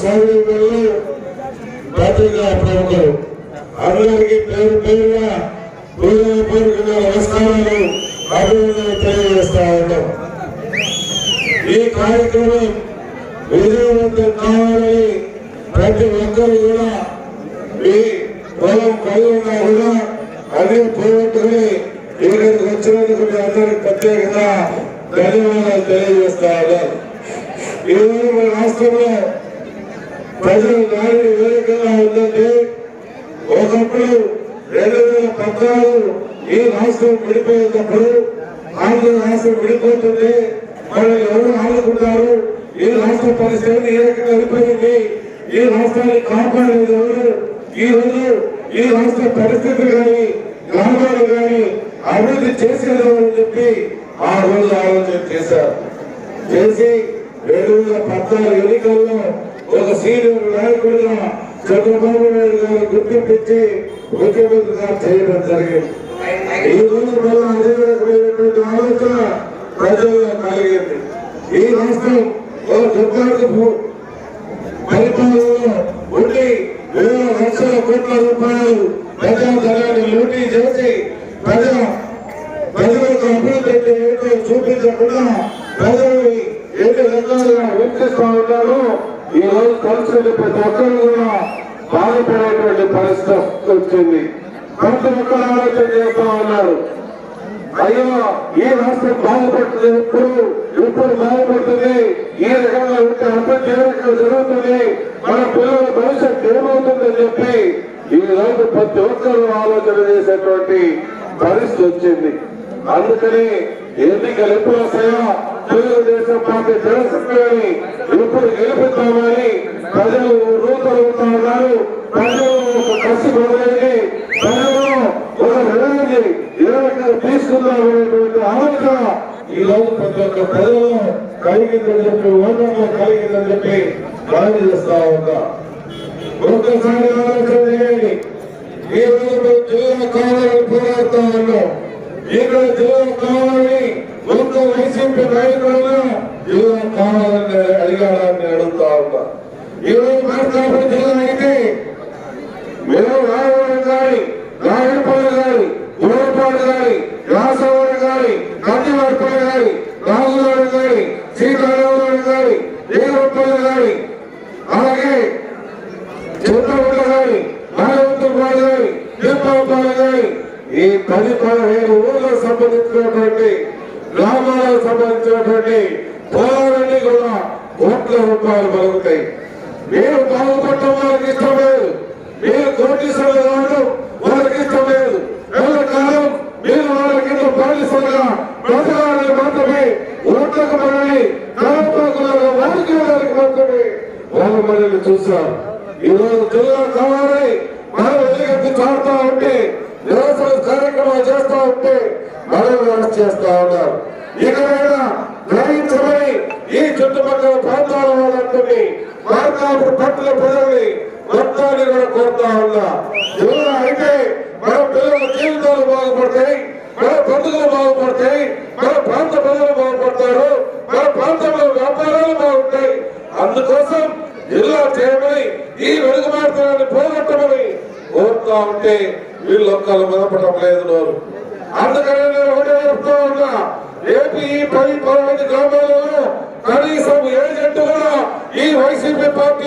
సౌకర్యాలు పత్రికా ప్రముఖులు అందరికీ పేరు పేరుగా హృదయపూర్వక నమస్కారాలు అభినందనలు తెలియజేస్తా ఉన్నాం. ఈ కార్యక్రమం విజయవంతం కావాలని ప్రతి ఒక్కరు కూడా ఈ పొలం కలిగి ఉన్నా కూడా అన్ని పోగొట్టుకుని ఇక్కడికి వచ్చినందుకు మీ అందరికి ప్రత్యేకంగా ధన్యవాదాలు తెలియజేస్తా ఉన్నారు. ఈరోజు మన రాష్ట్రంలో ప్రజలు దారిని వేదికగా ఉందంటే ఒకప్పుడు 2014 ఈ రాష్ట్రం విడిపోయేటప్పుడు ఆంధ్ర రాష్ట్రం విడిపోతుంది, మనల్ని ఎవరు ఆదుకుంటారు, ఈ రాష్ట్ర పరిస్థితి ఏ రకంగా వెళ్ళిపోయింది, ఈ రాష్ట్రాన్ని కాపాడేది ఎవరు, ఈ రోజు ఈ రాష్ట్ర పరిస్థితి కానీ గ్రామాలు కానీ అభివృద్ధి చేసేది ఎవరని చెప్పి ఆ రోజు ఆలోచన చేశారు. చేసి 2014 ఎన్నికల్లో ఒక సీనియర్ నాయకుడిగా చంద్రబాబు నాయుడు గారు గుర్తింపించి ముఖ్యమంత్రిగా చేయడం జరిగింది. ఈ రోజు మళ్ళీ అదే రకమైనటువంటి ఆలోచన ప్రజల్లో కలిగింది. ఈ రాష్ట్రం ఒక దుర్మార్గపు పరిపాలనలో ఉండి వేల లక్షల కోట్ల రూపాయలు ప్రజాధనాన్ని లూటీ చేసి ప్రజలకు అభివృద్ధి ఏంటో చూపించకుండా ప్రజల్ని ఎన్ని రకాలుగా విమర్శిస్తూ ఉన్నారో ఈ రోజు కలిసి ప్రతి ఒక్కరు కూడా బాధపడేటువంటి పరిస్థితి వచ్చింది. ప్రతి ఒక్కరు ఆలోచన చేస్తా ఉన్నారు, అయ్యో ఈ రాష్ట్రం బాగుపడుతుంది, ఇప్పుడు బాగుపడుతుంది, ఈ రకంగా ఉంటే అభివృద్ధి ఏ రకంగా జరుగుతుంది, మన పిల్లల భవిష్యత్తు ఏమవుతుందని చెప్పి ఈ రోజు ప్రతి ఒక్కరు ఆలోచన చేసేటువంటి పరిస్థితి వచ్చింది. అందుకని ఎన్నికలు ఎప్పుడు వస్తాయో తెలుగుదేశం పార్టీ జనసేనని ఎప్పుడు గెలిపిద్దామని ప్రజలు రూపొందుతా ఉన్నారు. ప్రజలు ఒక కసి మొదలైంది, ప్రజలు ఒక నిర్ణయాన్ని ఏ రకంగా తీసుకుందామనేటువంటి ఆలోచన ఈ రోజు ప్రతి ఒక్క ప్రజలు కలిగిందని చెప్పి ఓటర్లో కలిగిందని చెప్పి మనం చేస్తా ఉంటా. ఒక్కసారి ఆలోచన చేయండి. ఈ రోజు జిల్లా కావాలని పోరాడుతా ఉన్నాం. ఇక్కడ జిల్లా కావాలని ఒక్క వైసీపీ నాయకులుగా జిల్లా కావాలని అడిగాలని అడుగుతా ఉన్నా. ఈ రోజు మార్కాపురం జిల్లా అయితే మేము రాయవరం కానీ, రాయలపల్లి కానీ, గోడపాడు కానీ, రాసవరం కానీ, కందివాడపల్లి కానీ, రాజువాడ కానీ, శ్రీకాళహస్తి కానీ, దేవపల్లి కానీ, అలాగే చింతపల్లి కానీ, నాగవంతపాడు కానీ, దీపావళి కానీ ఈ 10-15 ఊళ్ళకు సంబంధించినటువంటి గ్రామాలకు సంబంధించినటువంటి పొలాలన్నీ కూడా కోట్ల రూపాయలు పలుకుతాయి. మీరు బాగుపడటం వాళ్ళకి ఇష్టం లేదు, మీరు కోటీశ్వరులు కావడం వాళ్ళకి ఇష్టం లేదు. కాలం మీరు వాళ్ళ కింద బానిసలుగా బ్రతకాలని మాత్రమే, ఓట్లకు మనల్ని నలభకులుగా వాడుకోవడానికి మాత్రమే వాళ్ళు మనల్ని చూశారు. ఈ రోజు జిల్లా కావాలని మనం ఎలుగెత్తి చాడుతూ ఉంటే, నిరసన కార్యక్రమాలు చేస్తూ ఉంటే మనం అరెస్ట్ చేస్తా ఉన్నారు. ఇకనైనా గ్రహించమని ఈ చుట్టుపక్కల ప్రాంతాల వాళ్ళందరినీ మార్కాపురం పట్టణ ప్రజల్ని మొత్తాన్ని కూడా కోరుతా ఉన్నా. జిల్లా అయితే మన పిల్లల జీవితాలు బాగుపడతాయి, మన బతుకులు బాగుపడతాయి, మన ప్రాంత ప్రజలు బాగుపడతారు, మన ప్రాంతంలో వ్యాపారాలు బాగుంటాయి. అందుకోసం జిల్లా చేయమని, ఈ వెలుగుమార్తనాన్ని పోగొట్టమని కోరుతా ఉంటే వీళ్ళు ఒక్కరు మెదపడం లేదు నోరు. అందుకని నేను ఒకటే చెప్తా ఉన్నా, ఏపీ 10-15 గ్రామాలలో కనీసం ఏజెంట్ కూడా ఈ వైసీపీ పార్టీ